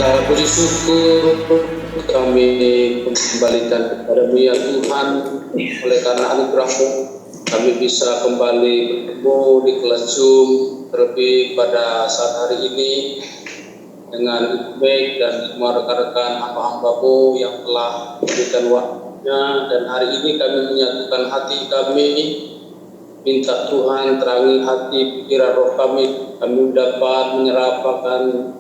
Segala puji syukur kami kembalikan kepada-Mu ya Tuhan, oleh karena anugerah-Mu kami bisa kembali bertemu di kelas Zoom, terlebih pada saat hari ini dengan Ibu Meg dan semua rekan-rekan hamba-hamba-Mu yang telah memberikan waktunya, dan hari ini kami menyatukan hati kami, minta Tuhan terangi hati pikiran roh kami dapat menyerapkan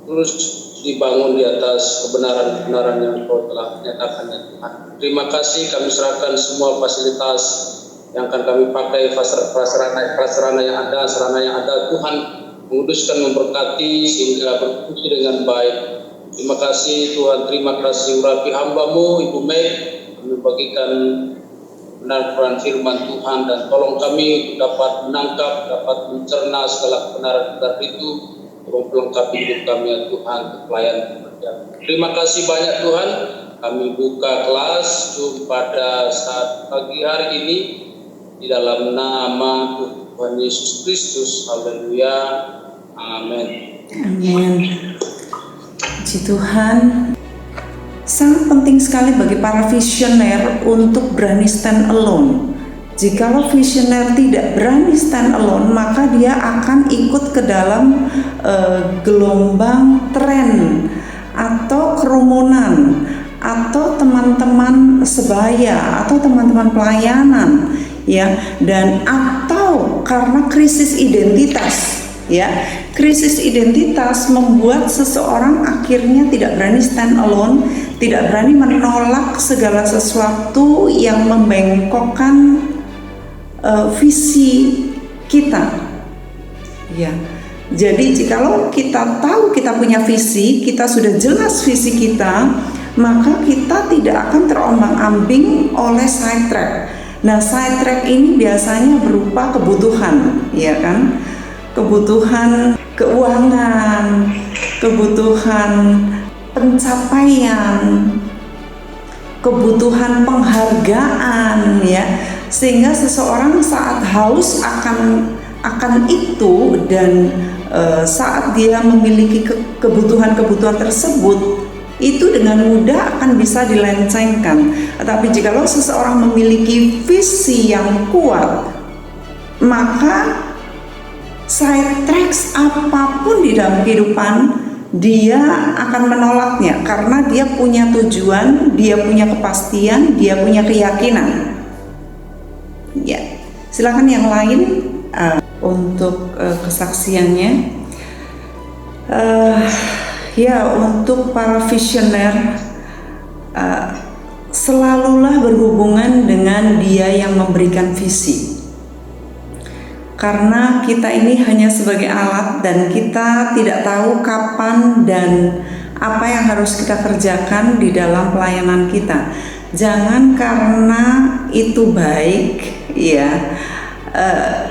terus dibangun di atas kebenaran-kebenaran yang Kau telah nyatakan ya Tuhan. Terima kasih, kami serahkan semua fasilitas yang akan kami pakai, prasarana yang ada Tuhan menguduskan, memberkati sehingga berfungsi dengan baik. Terima kasih Tuhan, terima kasih urapi hamba-Mu Ibu Meg membagikan benar-benar firman Tuhan, dan tolong kami dapat menangkap, dapat mencerna segala kebenaran itu, melengkapi hidup kami ya Tuhan, pelayan berjalan. Terima kasih banyak Tuhan. Kami buka kelas Zoom pada saat pagi hari ini di dalam nama Tuhan Yesus Kristus. Haleluya. Amin. Amin. Puji Tuhan. Sangat penting sekali bagi para visioner untuk berani stand alone. Jikalau visioner tidak berani stand alone, maka dia akan ikut ke dalam gelombang tren atau kerumunan atau teman-teman sebaya atau teman-teman pelayanan, ya, dan atau karena krisis identitas, ya. Krisis identitas membuat seseorang akhirnya tidak berani stand alone, tidak berani menolak segala sesuatu yang membengkokkan visi kita, ya. Jadi jikalau kita tahu kita punya visi, kita sudah jelas visi kita, maka kita tidak akan terombang-ambing oleh sidetrack. Nah, sidetrack ini biasanya berupa kebutuhan, ya kan? Kebutuhan keuangan, kebutuhan pencapaian, kebutuhan penghargaan, ya. Sehingga seseorang saat haus akan itu, dan saat dia memiliki kebutuhan-kebutuhan tersebut, itu dengan mudah akan bisa dilencengkan. Tetapi jikalau seseorang memiliki visi yang kuat, maka side tracks apapun di dalam kehidupan dia akan menolaknya, karena dia punya tujuan, dia punya kepastian, dia punya keyakinan. Ya, silakan yang lain untuk kesaksiannya. Ya, untuk para visioner, selalulah berhubungan dengan dia yang memberikan visi. Karena kita ini hanya sebagai alat, dan kita tidak tahu kapan dan apa yang harus kita kerjakan di dalam pelayanan kita. Jangan karena itu baik, ya,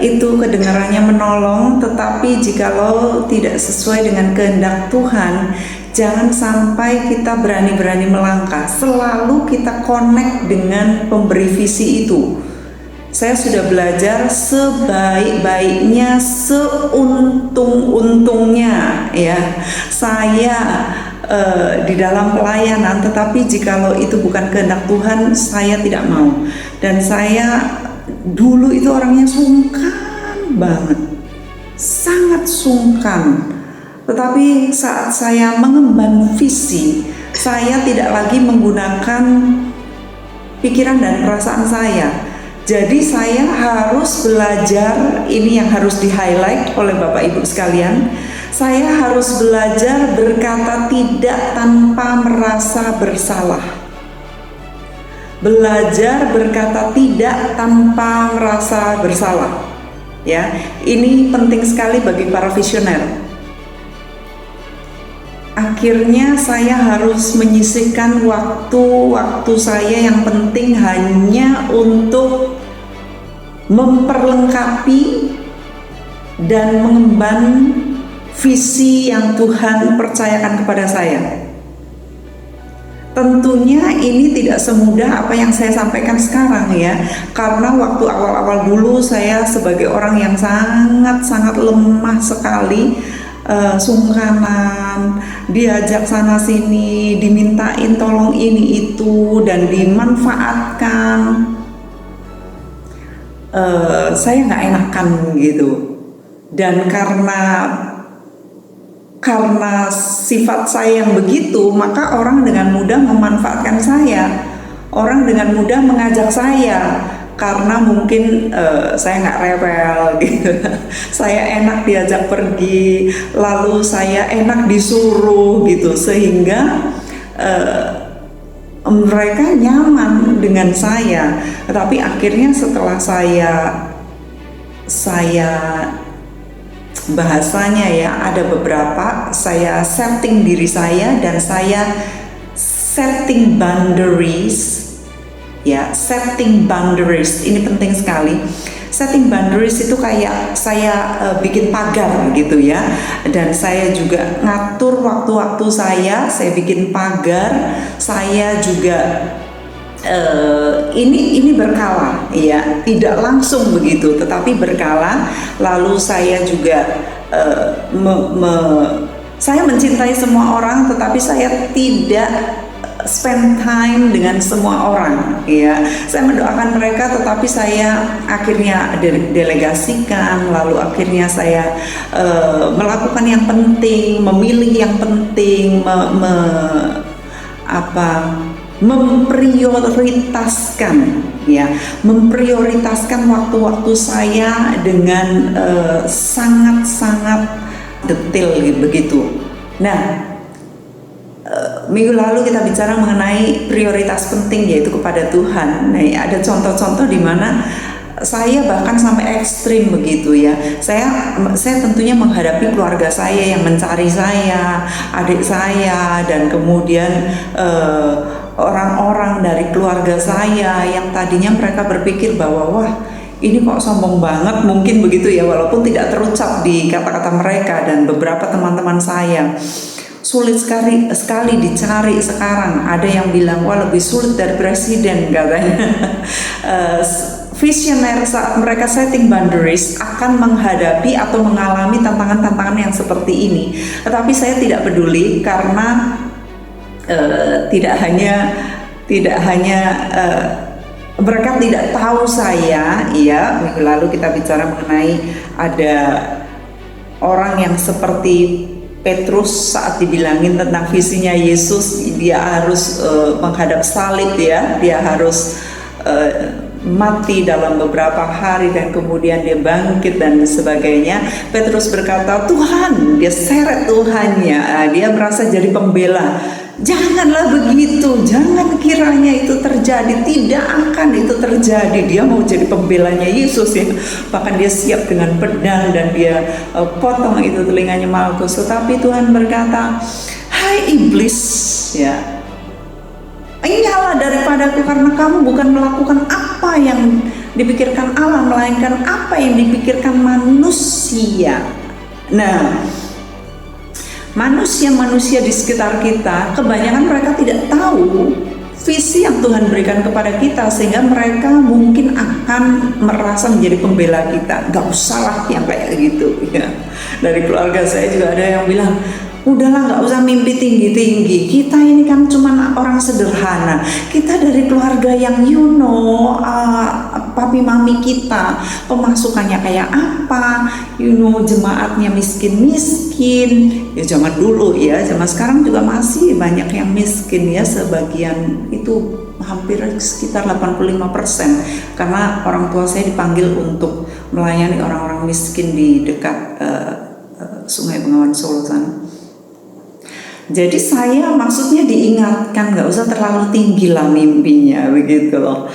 itu kedengarannya menolong, tetapi jikalau tidak sesuai dengan kehendak Tuhan, jangan sampai kita berani-berani melangkah. Selalu kita connect dengan pemberi visi itu. Saya sudah belajar sebaik-baiknya, seuntung-untungnya, ya, saya di dalam pelayanan, tetapi jikalau itu bukan kehendak Tuhan, saya tidak mau. Dan saya dulu itu orangnya sungkan banget, sangat sungkan. Tetapi saat saya mengemban visi, saya tidak lagi menggunakan pikiran dan perasaan saya. Jadi saya harus belajar, ini yang harus di-highlight oleh Bapak Ibu sekalian. Saya harus belajar berkata tidak tanpa merasa bersalah. Belajar berkata tidak tanpa merasa bersalah. Ya, ini penting sekali bagi para visioner. Akhirnya saya harus menyisihkan waktu saya yang penting hanya untuk memperlengkapi dan mengemban visi yang Tuhan percayakan kepada saya. Tentunya ini tidak semudah apa yang saya sampaikan sekarang, ya, karena waktu awal-awal dulu saya sebagai orang yang sangat-sangat lemah sekali, sungkanan, diajak sana sini, dimintain tolong ini itu dan dimanfaatkan. Saya nggak enakan gitu. Dan karena sifat saya yang begitu, maka orang dengan mudah memanfaatkan saya. Orang dengan mudah mengajak saya karena mungkin saya nggak rewel gitu. Saya enak diajak pergi, lalu saya enak disuruh gitu, sehingga mereka nyaman dengan saya. Tetapi akhirnya setelah saya bahasanya ya, ada beberapa saya setting diri saya dan saya setting boundaries ya. Setting boundaries ini penting sekali. Setting boundaries itu kayak saya bikin pagar gitu ya, dan saya juga ngatur waktu-waktu saya bikin pagar. Saya juga ini berkala ya, tidak langsung begitu tetapi berkala. Lalu saya juga saya mencintai semua orang, tetapi saya tidak spend time dengan semua orang ya. Saya mendoakan mereka, tetapi saya akhirnya delegasikan. Lalu akhirnya saya melakukan yang penting, memilih yang penting, memprioritaskan ya, memprioritaskan waktu-waktu saya dengan sangat-sangat detail begitu. Nah, minggu lalu kita bicara mengenai prioritas penting, yaitu kepada Tuhan. Nah, ada contoh-contoh di mana saya bahkan sampai ekstrim begitu ya. Saya tentunya menghadapi keluarga saya yang mencari saya, adik saya, dan kemudian orang-orang dari keluarga saya yang tadinya mereka berpikir bahwa wah, ini kok sombong banget, mungkin begitu ya, walaupun tidak terucap di kata-kata mereka. Dan beberapa teman-teman saya sulit sekali dicari sekarang. Ada yang bilang wah, lebih sulit dari presiden katanya. Visioner saat mereka setting boundaries akan menghadapi atau mengalami tantangan-tantangan yang seperti ini. Tetapi saya tidak peduli, karena tidak hanya mereka tidak tahu saya ya. Minggu lalu kita bicara mengenai ada orang yang seperti Petrus saat dibilangin tentang visinya Yesus, dia harus menghadap salib ya, dia harus mati dalam beberapa hari dan kemudian dia bangkit dan sebagainya. Petrus berkata, Tuhan, dia seret Tuhannya, dia merasa jadi pembela. Janganlah begitu, jangan kiranya itu terjadi, tidak akan itu terjadi. Dia mau jadi pembelanya Yesus ya, bahkan dia siap dengan pedang dan dia potong itu telinganya Malkus. Tetapi Tuhan berkata, hai iblis ya, nyala daripadaku, karena kamu bukan melakukan apa yang dipikirkan Allah, melainkan apa yang dipikirkan manusia. Nah, manusia-manusia di sekitar kita, kebanyakan mereka tidak tahu visi yang Tuhan berikan kepada kita, sehingga mereka mungkin akan merasa menjadi pembela kita. Gak usah lah yang kayak gitu ya. Dari keluarga saya juga ada yang bilang, udahlah gak usah mimpi tinggi-tinggi, kita ini kan cuma orang sederhana, kita dari keluarga yang papi mami kita pemasukannya kayak apa, jemaatnya miskin-miskin ya. Zaman dulu ya, zaman sekarang juga masih banyak yang miskin ya, sebagian itu hampir sekitar 85%, karena orang tua saya dipanggil untuk melayani orang-orang miskin di dekat Sungai Bengawan Solo sana. Jadi saya maksudnya diingatkan gak usah terlalu tinggi lah mimpinya begitu loh.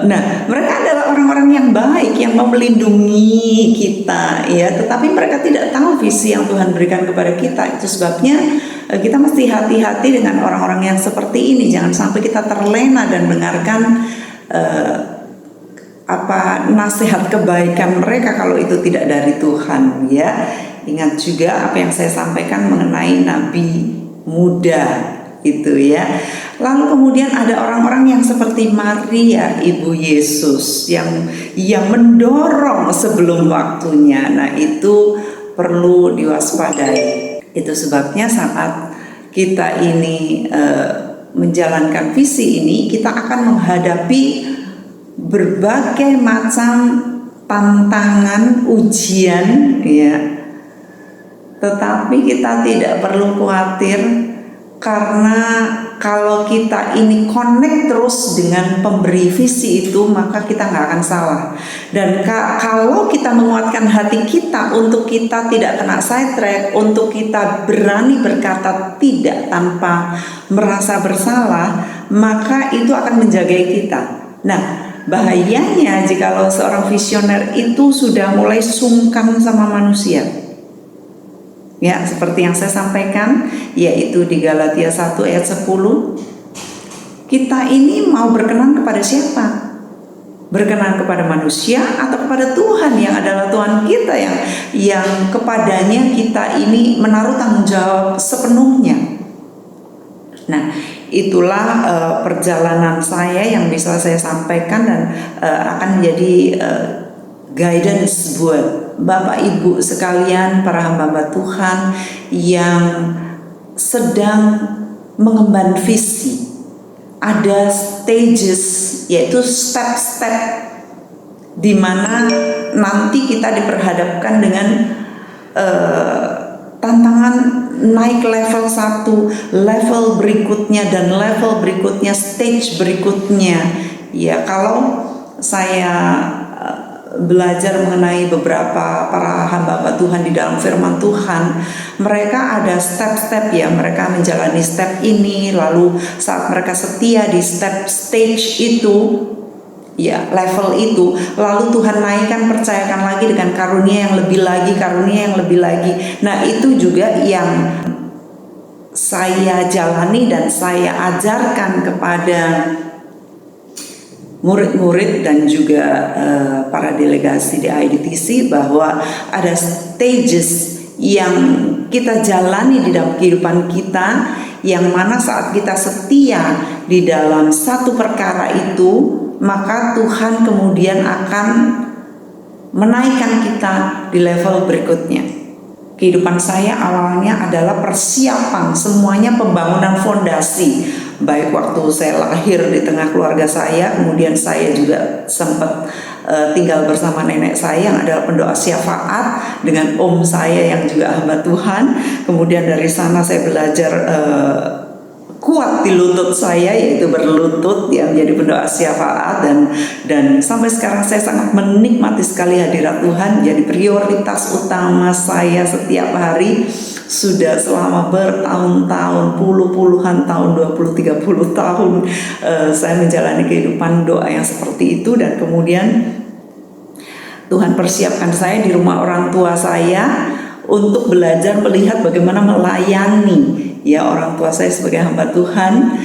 Nah, mereka adalah orang-orang yang baik, yang mau melindungi kita ya, tetapi mereka tidak tahu visi yang Tuhan berikan kepada kita. Itu sebabnya kita mesti hati-hati dengan orang-orang yang seperti ini. Jangan sampai kita terlena dan dengarkan nasihat kebaikan mereka kalau itu tidak dari Tuhan ya. Ingat juga apa yang saya sampaikan mengenai nabi muda itu ya. Lalu kemudian ada orang-orang yang seperti Maria ibu Yesus yang mendorong sebelum waktunya. Nah, itu perlu diwaspadai. Itu sebabnya saat kita ini menjalankan visi ini, kita akan menghadapi berbagai macam tantangan, ujian, ya. Tetapi kita tidak perlu khawatir, karena kalau kita ini connect terus dengan pemberi visi itu, maka kita nggak akan salah. Dan kalau kita menguatkan hati kita untuk kita tidak kena sidetrack, untuk kita berani berkata tidak tanpa merasa bersalah, maka itu akan menjaga kita. Nah, bahayanya jikalau seorang visioner itu sudah mulai sungkan sama manusia. Ya, seperti yang saya sampaikan, yaitu di Galatia 1 ayat 10. Kita ini mau berkenan kepada siapa? Berkenan kepada manusia atau kepada Tuhan yang adalah Tuhan kita, yang kepadanya kita ini menaruh tanggung jawab sepenuhnya. Nah, itulah perjalanan saya yang bisa saya sampaikan dan akan menjadi guidance buat Bapak Ibu sekalian, para hamba-hamba Tuhan yang sedang mengemban visi. Ada stages, yaitu step-step di mana nanti kita diperhadapkan dengan tantangan naik level 1, level berikutnya, dan level berikutnya, stage berikutnya. Ya, kalau saya belajar mengenai beberapa para hamba-hamba Tuhan di dalam firman Tuhan, mereka ada step-step, ya, mereka menjalani step ini, lalu saat mereka setia di stage itu, ya, level itu, lalu Tuhan naikkan, percayakan lagi dengan karunia yang lebih lagi, karunia yang lebih lagi. Nah, itu juga yang saya jalani dan saya ajarkan kepada murid-murid dan juga para delegasi di IDTC, bahwa ada stages yang kita jalani di dalam kehidupan kita, yang mana saat kita setia di dalam satu perkara itu, maka Tuhan kemudian akan menaikkan kita di level berikutnya. Kehidupan saya awalnya adalah persiapan, semuanya pembangunan fondasi. Baik waktu saya lahir di tengah keluarga saya, kemudian saya juga sempat tinggal bersama nenek saya yang adalah pendoa syafaat, dengan om saya yang juga hamba Tuhan. Kemudian dari sana saya belajar kuat di lutut saya, yaitu berlutut, yang menjadi pendoa syafaat, dan sampai sekarang saya sangat menikmati sekali hadirat Tuhan. Jadi prioritas utama saya setiap hari sudah selama bertahun-tahun, puluhan tahun, 20-30 tahun saya menjalani kehidupan doa yang seperti itu. Dan kemudian Tuhan persiapkan saya di rumah orang tua saya untuk belajar melihat bagaimana melayani, ya, orang tua saya sebagai hamba Tuhan.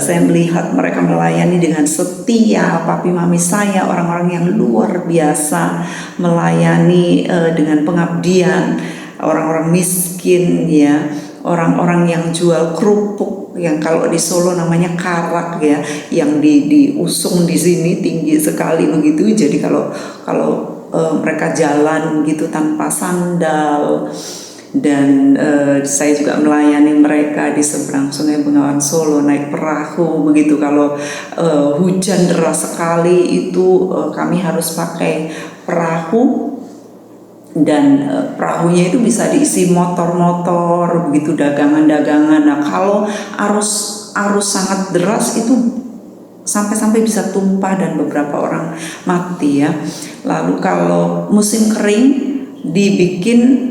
Saya melihat mereka melayani dengan setia, papi mami saya orang-orang yang luar biasa, melayani dengan pengabdian, orang-orang miskin, ya, orang-orang yang jual kerupuk, yang kalau di Solo namanya karak, ya, yang diusung di sini tinggi sekali begitu. Jadi kalau mereka jalan gitu tanpa sandal. Dan saya juga melayani mereka di seberang Sungai Bengawan Solo, naik perahu begitu. Kalau hujan deras sekali itu kami harus pakai perahu, dan perahunya itu bisa diisi motor-motor begitu, dagangan-dagangan. Nah, kalau arus sangat deras itu sampai bisa tumpah dan beberapa orang mati, ya. Lalu kalau musim kering dibikin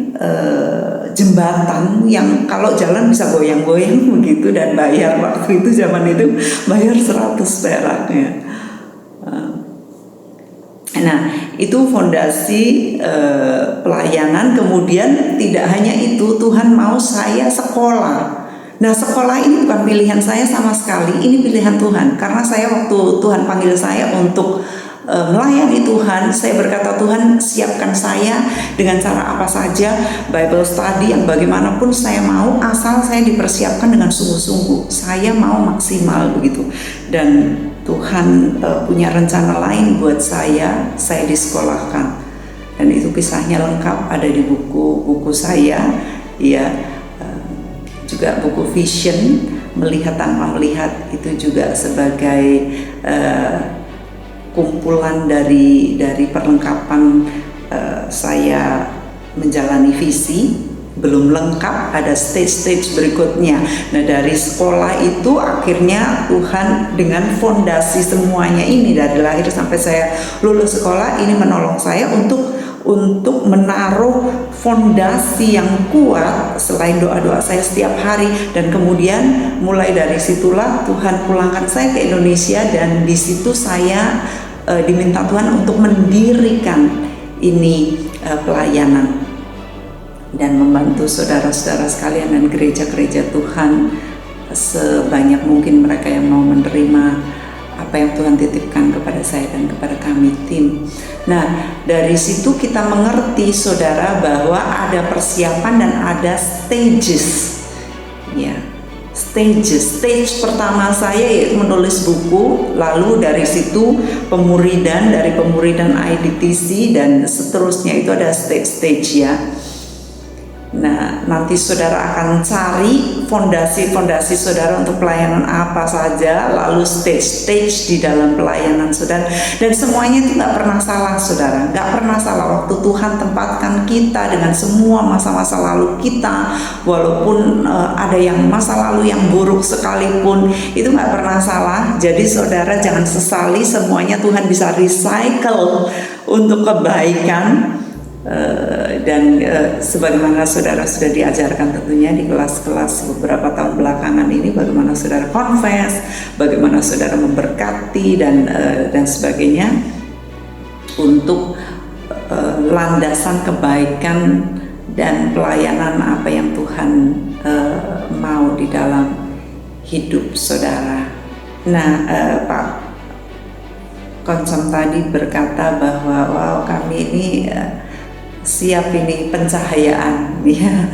jembatan yang kalau jalan bisa goyang-goyang begitu, dan bayar waktu itu, zaman itu bayar 100 perak, ya. Nah, itu fondasi pelayanan. Kemudian tidak hanya itu, Tuhan mau saya sekolah. Nah, sekolah ini bukan pilihan saya sama sekali, ini pilihan Tuhan. Karena saya waktu Tuhan panggil saya untuk melayani Tuhan, saya berkata, Tuhan, siapkan saya dengan cara apa saja, Bible study yang bagaimanapun saya mau, asal saya dipersiapkan dengan sungguh-sungguh. Saya mau maksimal begitu. Dan Tuhan punya rencana lain buat saya disekolahkan. Dan itu kisahnya lengkap, ada di buku saya, ya. juga buku Vision, Melihat Tanpa Melihat, itu juga sebagai kumpulan dari perlengkapan saya menjalani visi. Belum lengkap, ada stage-stage berikutnya. Nah, dari sekolah itu akhirnya Tuhan dengan fondasi semuanya ini dari lahir sampai saya lulus sekolah ini menolong saya untuk menaruh fondasi yang kuat selain doa-doa saya setiap hari. Dan kemudian mulai dari situlah Tuhan pulangkan saya ke Indonesia, dan di situ saya diminta Tuhan untuk mendirikan ini pelayanan dan membantu saudara-saudara sekalian dan gereja-gereja Tuhan sebanyak mungkin mereka yang mau menerima apa yang Tuhan titipkan kepada saya dan kepada kami tim. Nah, dari situ kita mengerti saudara bahwa ada persiapan dan ada stages. Ya, stages. Stage pertama saya yaitu menulis buku, lalu dari situ pemuridan, dari pemuridan IDTC dan seterusnya itu ada stage-stage ya. Nah, nanti saudara akan cari fondasi-fondasi saudara untuk pelayanan apa saja, lalu stage-stage di dalam pelayanan saudara, dan semuanya itu nggak pernah salah saudara, nggak pernah salah. Waktu Tuhan tempatkan kita dengan semua masa-masa lalu kita, walaupun ada yang masa lalu yang buruk sekalipun, itu nggak pernah salah. Jadi saudara jangan sesali, semuanya Tuhan bisa recycle untuk kebaikan. Dan sebagaimana saudara sudah diajarkan tentunya di kelas-kelas beberapa tahun belakangan ini, bagaimana saudara confess, bagaimana saudara memberkati dan sebagainya untuk landasan kebaikan dan pelayanan apa yang Tuhan mau di dalam hidup saudara. Nah, Pak Konsam tadi berkata bahwa wow, kami ini siap ini pencahayaan ya,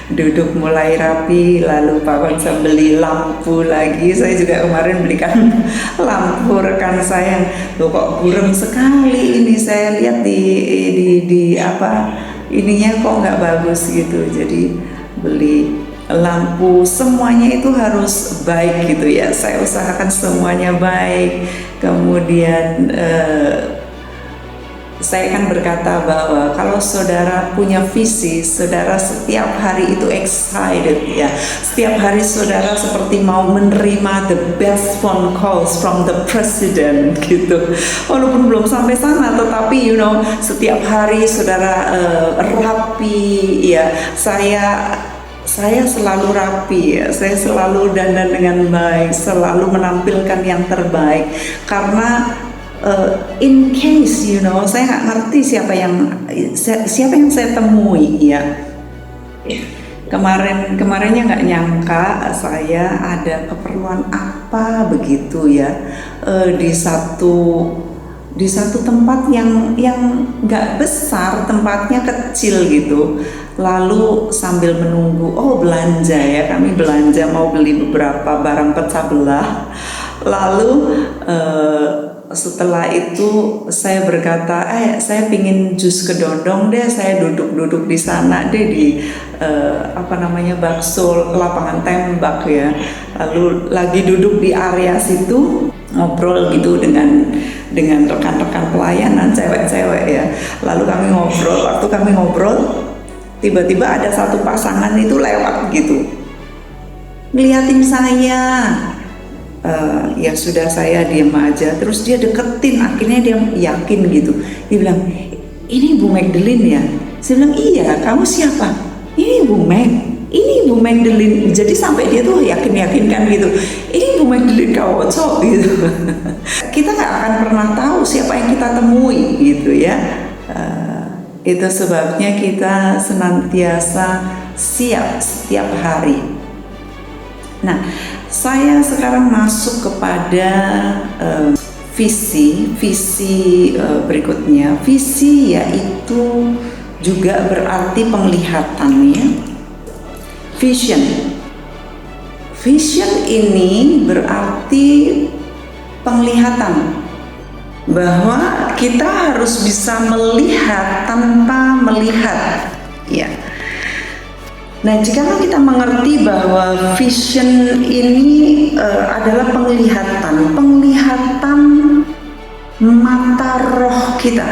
duduk mulai rapi, lalu Pak Konsam beli lampu lagi. Saya juga kemarin belikan lampu rekan saya, loh kok buram sekali ini, saya lihat di apa ininya kok nggak bagus gitu, jadi beli lampu. Semuanya itu harus baik gitu ya, saya usahakan semuanya baik. Kemudian saya kan berkata bahwa kalau saudara punya visi, saudara setiap hari itu excited ya. Setiap hari saudara seperti mau menerima the best phone calls from the president gitu. Walaupun belum sampai sana, tetapi setiap hari saudara rapi ya. Saya selalu rapi ya, saya selalu dandan dengan baik, selalu menampilkan yang terbaik karena in case saya nggak ngerti siapa yang saya temui ya. Kemarinnya nggak nyangka saya ada keperluan apa begitu ya, di satu tempat yang nggak besar, tempatnya kecil gitu. Lalu sambil menunggu, belanja ya, kami belanja mau beli beberapa barang pecah belah. Lalu setelah itu saya berkata, saya pingin jus kedondong deh, saya duduk di sana deh di bakso lapangan tembak ya. Lalu lagi duduk di area situ ngobrol gitu dengan rekan-rekan pelayanan cewek-cewek ya. Lalu waktu kami ngobrol, tiba-tiba ada satu pasangan itu lewat gitu, ngeliatin saya. Ya sudah, saya diam aja, terus dia deketin, akhirnya dia yakin gitu, dia bilang, ini Bu Magdalene ya? Saya bilang, iya. Kamu siapa? Ini Bu Magdalene. Jadi sampai dia tuh yakin-yakinkan gitu, ini Bu Magdalene Kawoco gitu. Kita nggak akan pernah tahu siapa yang kita temui gitu ya. Itu sebabnya kita senantiasa siap setiap hari. Nah, saya sekarang masuk kepada visi berikutnya. Visi yaitu juga berarti penglihatan ya. Vision ini berarti penglihatan, bahwa kita harus bisa melihat tanpa melihat ya. Nah, jika kita mengerti bahwa vision ini adalah penglihatan mata roh kita,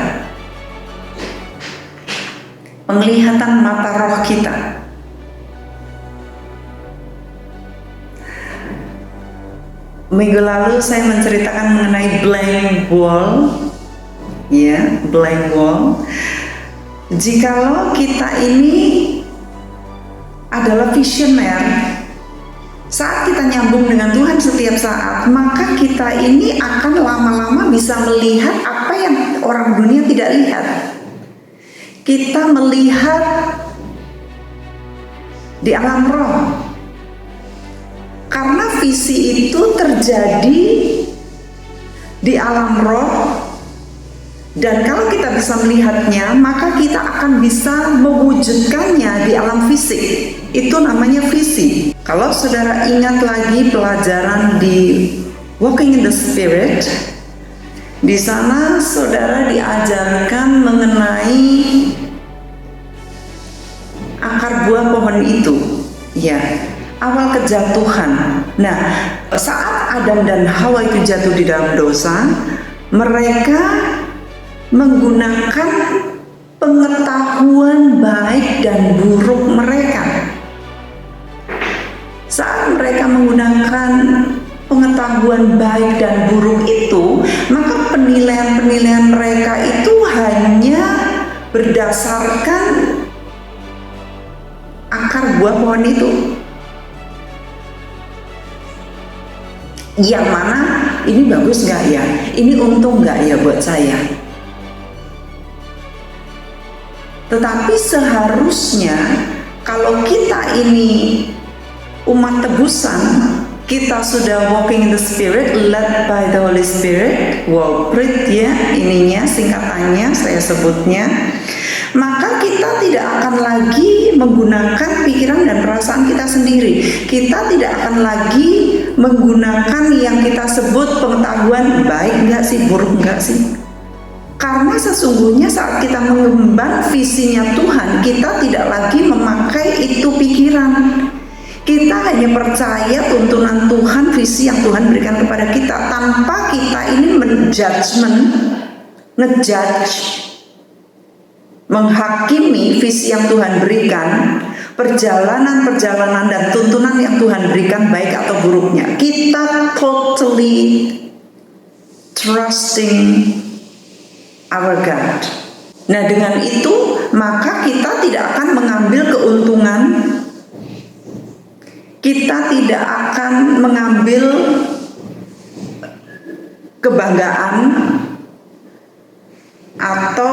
penglihatan mata roh kita. Minggu lalu saya menceritakan mengenai blank wall, ya, blank wall. Jikalau kita ini adalah visioner, saat kita nyambung dengan Tuhan setiap saat, maka kita ini akan lama-lama bisa melihat apa yang orang dunia tidak lihat. Kita melihat di alam roh. Karena visi itu terjadi di alam roh, dan kalau kita bisa melihatnya, maka kita akan bisa mewujudkannya di alam fisik. Itu namanya visi. Kalau saudara ingat lagi pelajaran di Walking in the Spirit, di sana saudara diajarkan mengenai akar buah pohon itu, ya, awal kejatuhan. Nah, saat Adam dan Hawa itu jatuh di dalam dosa, mereka menggunakan pengetahuan baik dan buruk mereka. Saat mereka menggunakan pengetahuan baik dan buruk itu, maka penilaian-penilaian mereka itu hanya berdasarkan akar buah pohon itu. Yang mana ini bagus nggak ya? Ini untung nggak ya buat saya? Tetapi seharusnya kalau kita ini umat tebusan, kita sudah walking in the Spirit, led by the Holy Spirit, Walprit ya ininya singkatannya saya sebutnya, maka kita tidak akan lagi menggunakan pikiran dan perasaan kita sendiri. Kita tidak akan lagi menggunakan yang kita sebut pengetahuan baik enggak sih, buruk enggak sih. Karena sesungguhnya saat kita mengemban visinya Tuhan, kita tidak lagi memakai itu pikiran. Kita hanya percaya tuntunan Tuhan, visi yang Tuhan berikan kepada kita, tanpa kita ini ngejudge, menghakimi visi yang Tuhan berikan, perjalanan-perjalanan dan tuntunan yang Tuhan berikan baik atau buruknya. Kita totally trusting our God. Nah, dengan itu maka kita tidak akan mengambil keuntungan, kita tidak akan mengambil kebanggaan atau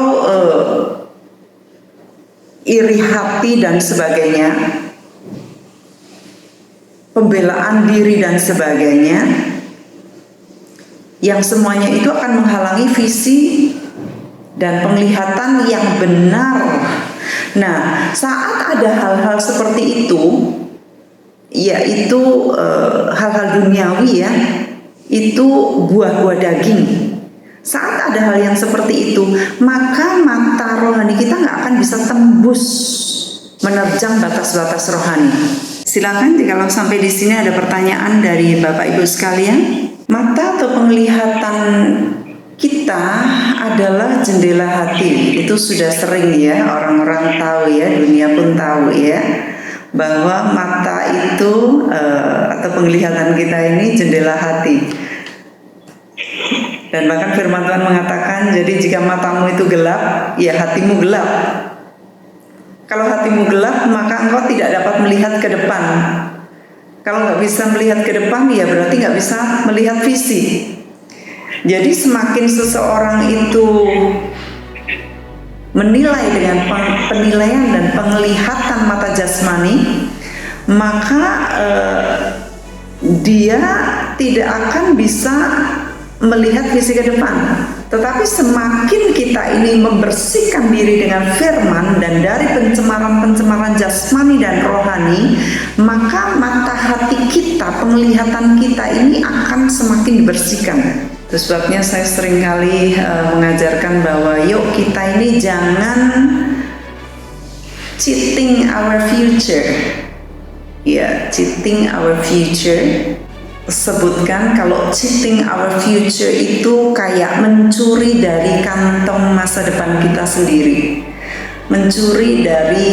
iri hati dan sebagainya, pembelaan diri dan sebagainya, yang semuanya itu akan menghalangi visi dan penglihatan yang benar. Nah, saat ada hal-hal seperti itu, yaitu hal-hal duniawi ya, itu buah-buah daging. Saat ada hal yang seperti itu, maka mata rohani kita nggak akan bisa tembus menerjang batas-batas rohani. Silakan jikalau sampai di sini ada pertanyaan dari Bapak Ibu sekalian. Mata atau penglihatan kita adalah jendela hati. Itu sudah sering ya orang-orang tahu ya, dunia pun tahu ya, bahwa mata itu atau penglihatan kita ini jendela hati. Dan bahkan firman Tuhan mengatakan, jadi jika matamu itu gelap, ya hatimu gelap. Kalau hatimu gelap, maka engkau tidak dapat melihat ke depan. Kalau nggak bisa melihat ke depan, ya berarti nggak bisa melihat visi. Jadi semakin seseorang itu menilai dengan penilaian dan penglihatan mata jasmani, maka dia tidak akan bisa melihat visi ke depan. Tetapi semakin kita ini membersihkan diri dengan firman dan dari pencemaran-pencemaran jasmani dan rohani, maka mata hati kita, penglihatan kita ini akan semakin dibersihkan. Itu sebabnya saya seringkali mengajarkan bahwa yuk kita ini jangan cheating our future. Ya, cheating our future. Sebutkan kalau cheating our future itu kayak mencuri dari kantong masa depan kita sendiri. Mencuri dari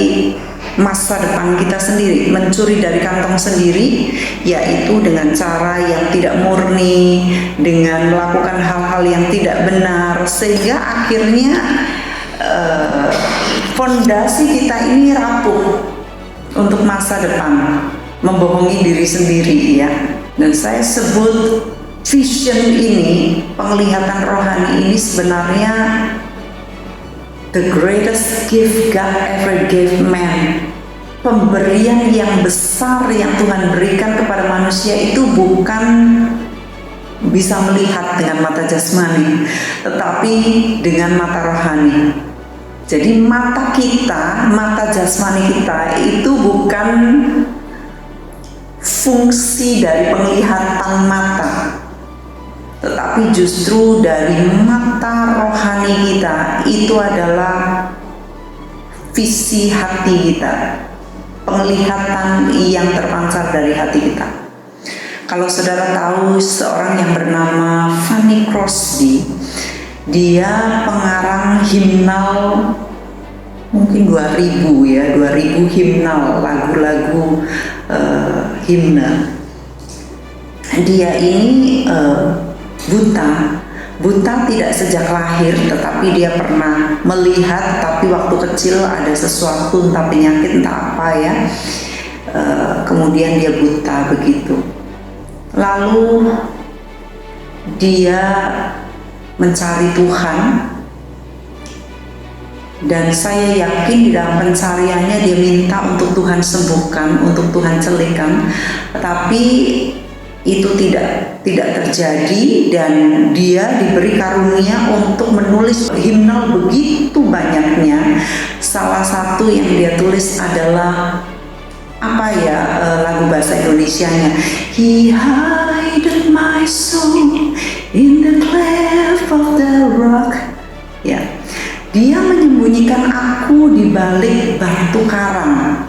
masa depan kita sendiri, mencuri dari kantong sendiri, yaitu dengan cara yang tidak murni, dengan melakukan hal-hal yang tidak benar, sehingga akhirnya fondasi kita ini rapuh untuk masa depan, membohongi diri sendiri ya. Dan saya sebut vision ini, penglihatan rohani ini sebenarnya the greatest gift God ever gave man. Pemberian yang besar yang Tuhan berikan kepada manusia itu bukan bisa melihat dengan mata jasmani, tetapi dengan mata rohani. Jadi mata kita, mata jasmani kita itu bukan fungsi dari penglihatan mata, tetapi justru dari mata rohani kita itu adalah visi hati kita, penglihatan yang terpancar dari hati kita. Kalau saudara tahu seorang yang bernama Fanny Crosby, dia pengarang himnal mungkin 2000 himnal, lagu-lagu himne. Dia ini buta tidak sejak lahir, tetapi dia pernah melihat, tapi waktu kecil ada sesuatu, entah penyakit entah apa ya, kemudian dia buta begitu. Lalu dia mencari Tuhan, dan saya yakin di dalam pencariannya dia minta untuk Tuhan sembuhkan, untuk Tuhan celikan, tetapi itu tidak terjadi, dan dia diberi karunia untuk menulis himnal begitu banyaknya. Salah satu yang dia tulis adalah lagu bahasa Indonesianya, He hideth my soul in the cleft of the rock. Ya, dia menyembunyikan aku di balik batu karang.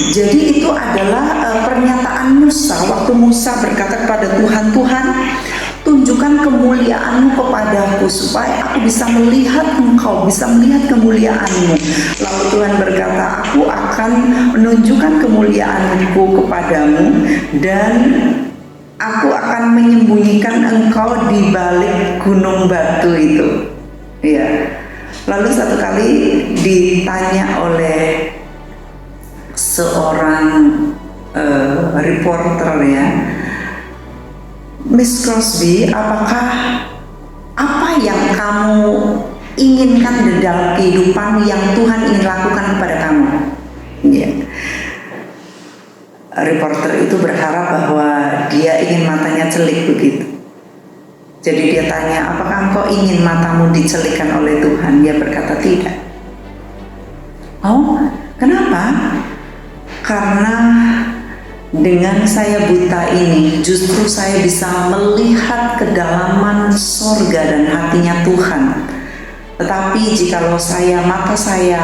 Jadi itu adalah pernyataan Musa waktu Musa berkata kepada Tuhan, Tuhan, tunjukkan kemuliaan-Mu kepadaku supaya aku bisa melihat Engkau, bisa melihat kemuliaan-Mu. Lalu Tuhan berkata, aku akan menunjukkan kemuliaan-Ku kepadamu, dan aku akan menyembunyikan Engkau di balik gunung batu itu. Ya. Lalu satu kali ditanya oleh seorang reporter ya, Miss Crosby, apakah apa yang kamu inginkan di dalam kehidupan yang Tuhan ingin lakukan kepada kamu? Ya. Reporter itu berharap bahwa dia ingin matanya celik begitu. Jadi dia tanya, apakah engkau ingin matamu dicelikan oleh Tuhan? Dia berkata tidak. Oh, kenapa? Karena dengan saya buta ini, justru saya bisa melihat kedalaman sorga dan hatinya Tuhan. Tetapi jikalau mata saya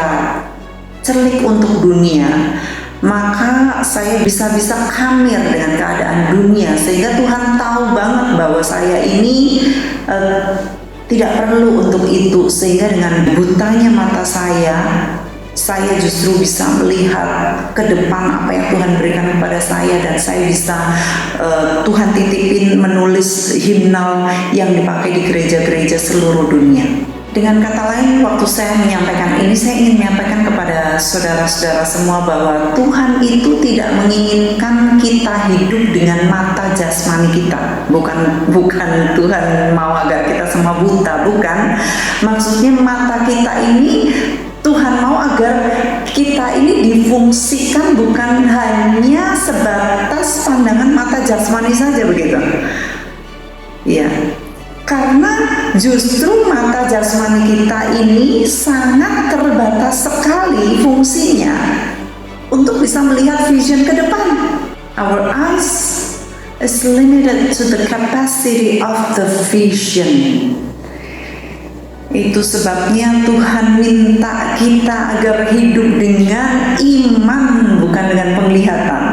celik untuk dunia, maka saya bisa kamir dengan keadaan dunia, sehingga Tuhan tahu banget bahwa saya ini tidak perlu untuk itu. Sehingga dengan butanya mata saya justru bisa melihat ke depan apa yang Tuhan berikan kepada saya, dan saya bisa Tuhan titipin menulis himnal yang dipakai di gereja-gereja seluruh dunia. Dengan kata lain, waktu saya menyampaikan ini, saya ingin menyampaikan kepada saudara-saudara semua bahwa Tuhan itu tidak menginginkan kita hidup dengan mata jasmani kita. Bukan Tuhan mau agar kita semua buta, bukan. Maksudnya mata kita ini Tuhan mau agar kita ini difungsikan bukan hanya sebatas pandangan mata jasmani saja begitu. Ya. Karena justru mata jasmani kita ini sangat terbatas sekali fungsinya untuk bisa melihat vision ke depan. Our eyes is limited to the capacity of the vision. Itu sebabnya Tuhan minta kita agar hidup dengan iman, bukan dengan penglihatan.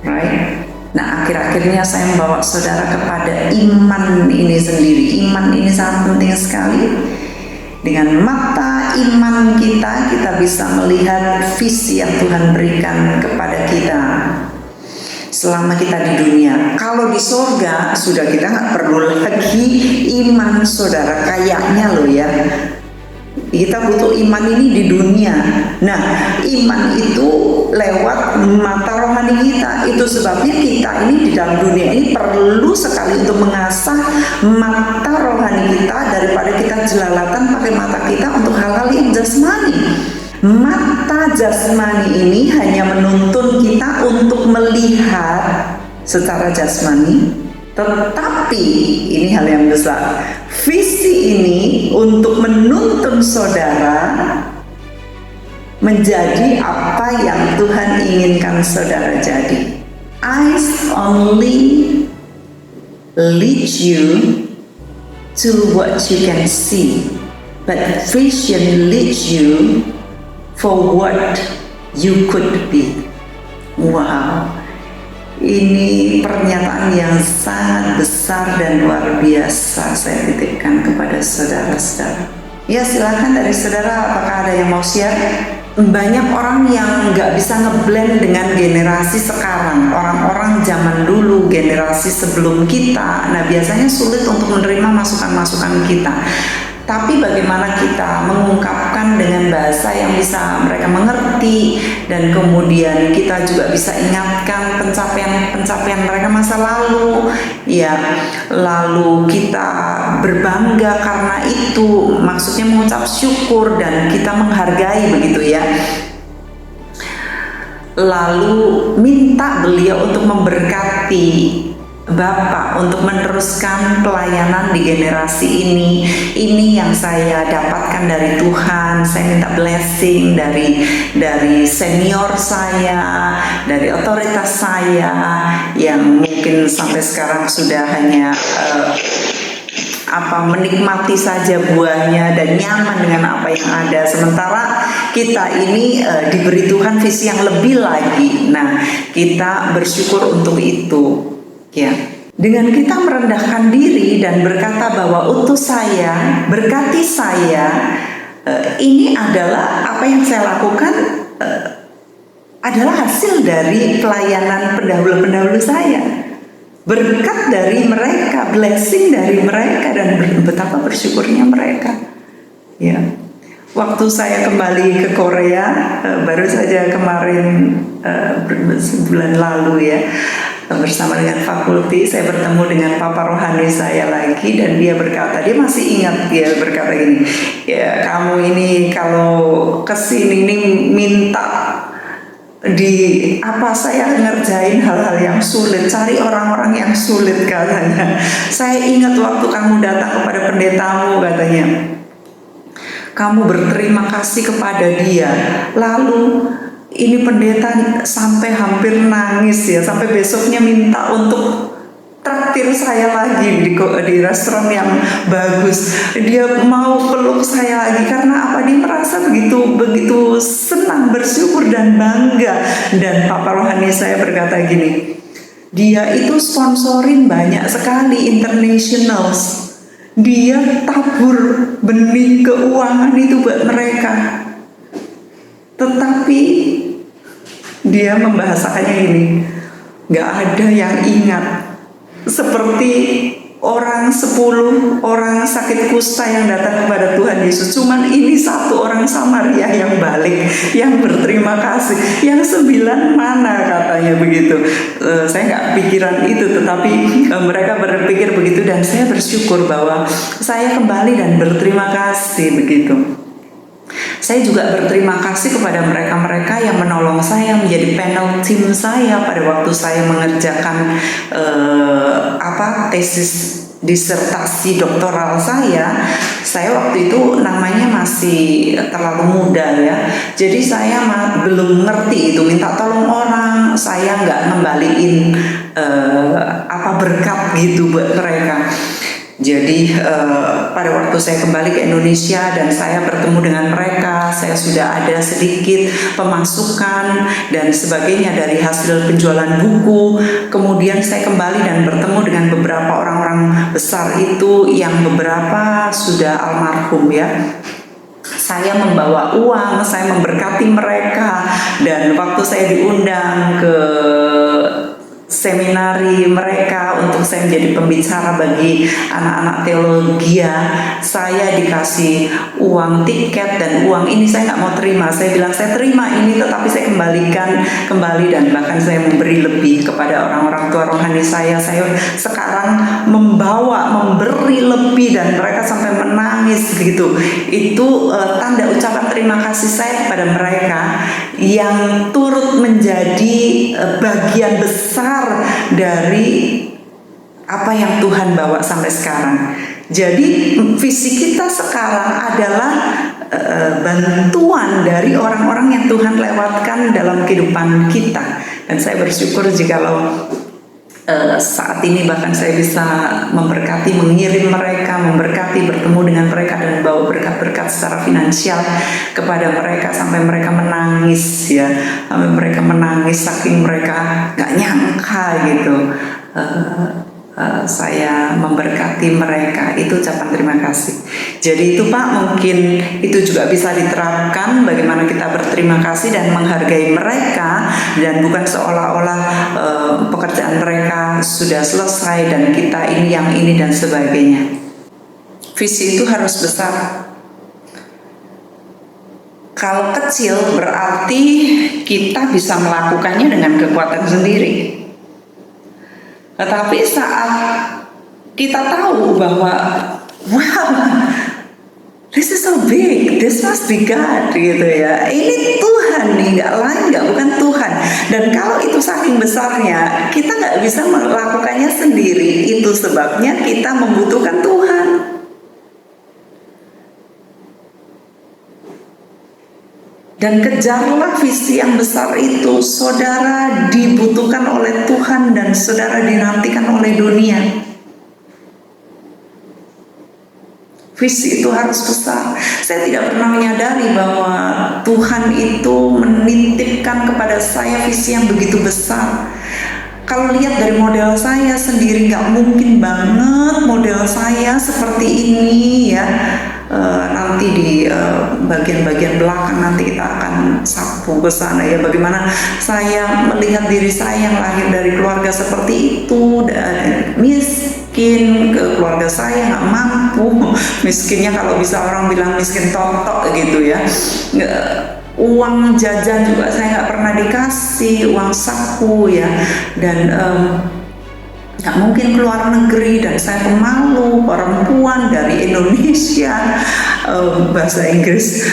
Right? Nah, akhir-akhirnya saya membawa saudara kepada iman ini sendiri. Iman ini sangat penting sekali. Dengan mata iman kita bisa melihat visi yang Tuhan berikan kepada kita selama kita di dunia. Kalau di sorga sudah kita nggak perlu lagi iman, saudara, kayaknya loh ya. Kita butuh iman ini di dunia. Nah, iman itu lewat mata rohani kita. Itu sebabnya kita ini di dalam dunia ini perlu sekali untuk mengasah mata rohani kita daripada kita jelalatan pakai mata kita untuk hal-hal yang jasmani. Mata jasmani ini hanya menuntun kita untuk melihat secara jasmani, tetapi ini hal yang besar. Visi ini untuk menuntun saudara menjadi apa yang Tuhan inginkan saudara jadi. Eyes only lead you to what you can see, but vision leads you for what you could be. Wow, ini pernyataan yang sangat besar dan luar biasa saya titipkan kepada saudara-saudara. Ya, silakan dari saudara, apakah ada yang mau share? Banyak orang yang nggak bisa ngeblend dengan generasi sekarang, orang-orang zaman dulu, generasi sebelum kita. Nah, biasanya sulit untuk menerima masukan-masukan kita. Tapi bagaimana kita mengungkapkan dengan bahasa yang bisa mereka mengerti, dan kemudian kita juga bisa ingatkan pencapaian mereka masa lalu, ya, lalu kita berbangga karena itu, maksudnya mengucap syukur dan kita menghargai begitu ya. Lalu minta beliau untuk memberkati Bapak untuk meneruskan pelayanan di generasi ini. Ini yang saya dapatkan dari Tuhan. Saya minta blessing dari senior saya, dari otoritas saya yang mungkin sampai sekarang sudah hanya menikmati saja buahnya dan nyaman dengan apa yang ada. Sementara kita ini diberi Tuhan visi yang lebih lagi. Nah, kita bersyukur untuk itu. Ya, dengan kita merendahkan diri dan berkata bahwa utus saya, berkati saya, ini adalah apa yang saya lakukan, adalah hasil dari pelayanan pendahulu-pendahulu saya. Berkat dari mereka, blessing dari mereka, dan betapa bersyukurnya mereka. Ya, waktu saya kembali ke Korea, baru saja kemarin bulan lalu ya, bersama dengan fakulti, saya bertemu dengan papa rohani saya lagi, dan dia berkata, dia masih ingat, dia berkata gini, ya, kamu ini kalau kesini nih minta saya ngerjain hal-hal yang sulit, cari orang-orang yang sulit katanya. Saya ingat waktu kamu datang kepada pendetamu, katanya, kamu berterima kasih kepada dia, lalu ini pendeta sampai hampir nangis ya, sampai besoknya minta untuk traktir saya lagi di restoran yang bagus. Dia mau peluk saya lagi karena apa? Dia merasa begitu senang, bersyukur dan bangga. Dan Papa rohani saya berkata gini, dia itu sponsorin banyak sekali internationals. Dia tabur benih keuangan itu buat mereka. Tetapi dia membahasakannya gini, gak ada yang ingat seperti 10 orang sakit kusta yang datang kepada Tuhan Yesus. Cuman ini 1 orang Samaria yang balik, yang berterima kasih. Yang 9 mana katanya begitu. Saya gak pikiran itu, tetapi mereka berpikir begitu, dan saya bersyukur bahwa saya kembali dan berterima kasih begitu. Saya juga berterima kasih kepada mereka-mereka yang menolong saya menjadi panel tim saya pada waktu saya mengerjakan tesis disertasi doktoral saya. Saya waktu itu namanya masih terlalu muda ya, jadi saya belum ngerti itu minta tolong orang, saya nggak ngembaliin berkat gitu buat mereka. Jadi pada waktu saya kembali ke Indonesia dan saya bertemu dengan mereka, saya sudah ada sedikit pemasukan dan sebagainya dari hasil penjualan buku. Kemudian saya kembali dan bertemu dengan beberapa orang-orang besar itu yang beberapa sudah almarhum ya. Saya membawa uang, saya memberkati mereka, dan waktu saya diundang ke seminari mereka untuk saya menjadi pembicara bagi anak-anak teologi, saya dikasih uang tiket dan uang ini saya nggak mau terima. Saya bilang saya terima ini, tetapi saya kembalikan kembali dan bahkan saya memberi lebih kepada orang-orang tua rohani saya. Saya sekarang memberi lebih dan mereka sampai menangis gitu. Itu tanda ucapan terima kasih saya kepada mereka yang turut menjadi bagian besar dari apa yang Tuhan bawa sampai sekarang. Jadi visi kita sekarang adalah bantuan dari orang-orang yang Tuhan lewatkan dalam kehidupan kita. Dan saya bersyukur jikalau saat ini bahkan saya bisa memberkati, mengirim mereka, memberkati, bertemu dengan mereka dan bawa berkat-berkat secara finansial kepada mereka sampai mereka menangis ya, sampai mereka menangis saking mereka gak nyangka gitu. Saya memberkati mereka, itu ucapan terima kasih. Jadi itu Pak, mungkin itu juga bisa diterapkan bagaimana kita berterima kasih dan menghargai mereka, dan bukan seolah-olah pekerjaan mereka sudah selesai dan kita ini yang ini dan sebagainya. Visi itu harus besar. Kalau kecil berarti kita bisa melakukannya dengan kekuatan sendiri. Tetapi saat kita tahu bahwa wow, this is so big, this must be God gitu ya. Ini Tuhan nih, nggak lain, bukan Tuhan. Dan kalau itu saking besarnya, kita nggak bisa melakukannya sendiri. Itu sebabnya kita membutuhkan Tuhan. Dan kejarlah visi yang besar itu. Saudara dibutuhkan oleh Tuhan dan saudara dinantikan oleh dunia. Visi itu harus besar. Saya tidak pernah menyadari bahwa Tuhan itu menitipkan kepada saya visi yang begitu besar. Kalau lihat dari model saya sendiri, nggak mungkin banget model saya seperti ini ya. Nanti di bagian-bagian belakang nanti kita akan sapu ke sana ya, bagaimana saya melihat diri saya yang lahir dari keluarga seperti itu dan miskin, ke keluarga saya nggak mampu, miskinnya kalau bisa orang bilang miskin totok gitu ya. Uang jajan juga saya nggak pernah dikasih, uang saku ya, dan nggak mungkin keluar negeri, dan saya pemalu, perempuan dari Indonesia, bahasa Inggris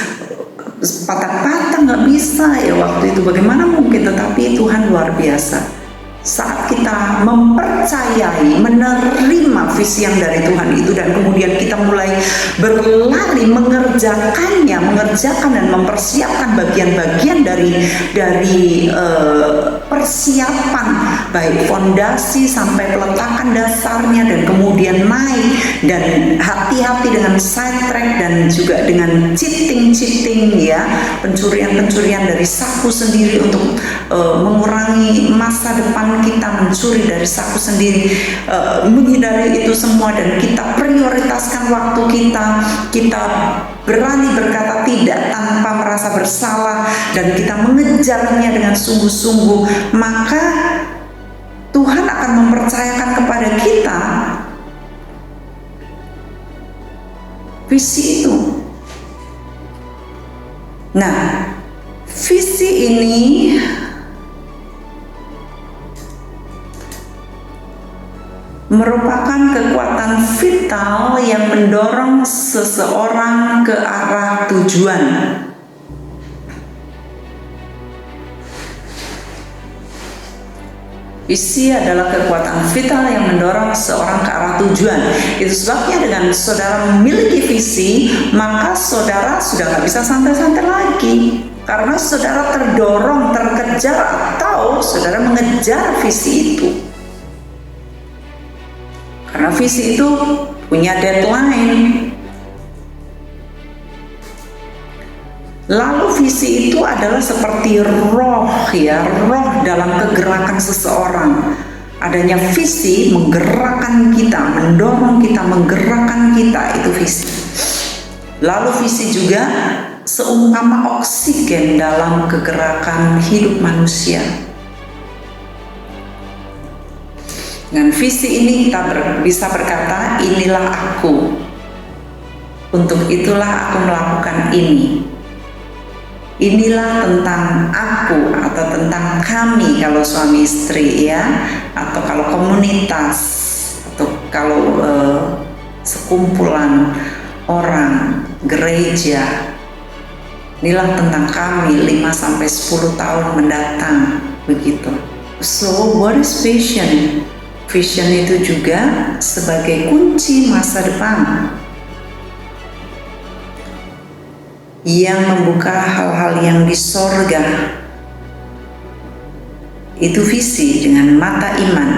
patah-patah nggak bisa ya waktu itu, bagaimana mungkin. Tetapi Tuhan luar biasa. Saat kita mempercayai, menerima visi yang dari Tuhan itu, dan kemudian kita mulai berlari mengerjakan dan mempersiapkan bagian-bagian dari persiapan, baik fondasi sampai peletakan dasarnya, dan kemudian naik, dan hati-hati dengan side track dan juga dengan cheating ya, pencurian dari saku sendiri untuk mengurangi masa depan kita, mencuri dari saku sendiri, menghindari itu semua, dan kita prioritaskan waktu kita berani berkata tidak tanpa merasa bersalah, dan kita mengejarnya dengan sungguh-sungguh, maka Tuhan akan mempercayakan kepada kita visi itu. Nah, visi ini merupakan kekuatan vital yang mendorong seseorang ke arah tujuan. Visi adalah kekuatan vital yang mendorong seseorang ke arah tujuan. Itu sebabnya dengan saudara memiliki visi, maka saudara sudah nggak bisa santai-santai lagi, karena saudara terdorong, terkejar, atau saudara mengejar visi itu. Karena visi itu punya deadline. Lalu visi itu adalah seperti roh ya, roh dalam kegerakan seseorang. Adanya visi menggerakkan kita, mendorong kita, menggerakkan kita, itu visi. Lalu visi juga seumpama oksigen dalam kegerakan hidup manusia. Dengan visi ini kita bisa berkata, inilah aku. Untuk itulah aku melakukan ini. Inilah tentang aku atau tentang kami kalau suami istri ya, atau kalau komunitas, atau kalau sekumpulan orang, gereja. Inilah tentang kami 5-10 tahun mendatang, begitu. So, what is vision? Vision itu juga sebagai kunci masa depan yang membuka hal-hal yang di sorga. Itu visi dengan mata iman.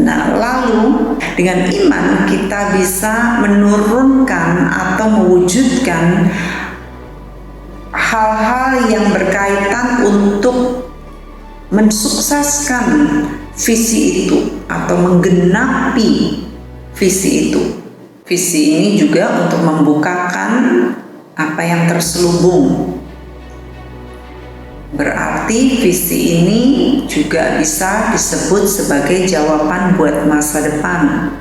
Nah, lalu dengan iman kita bisa menurunkan atau mewujudkan hal-hal yang berkaitan untuk mensukseskan visi itu atau menggenapi visi itu. Visi ini juga untuk membukakan apa yang terselubung. Berarti visi ini juga bisa disebut sebagai jawaban buat masa depan.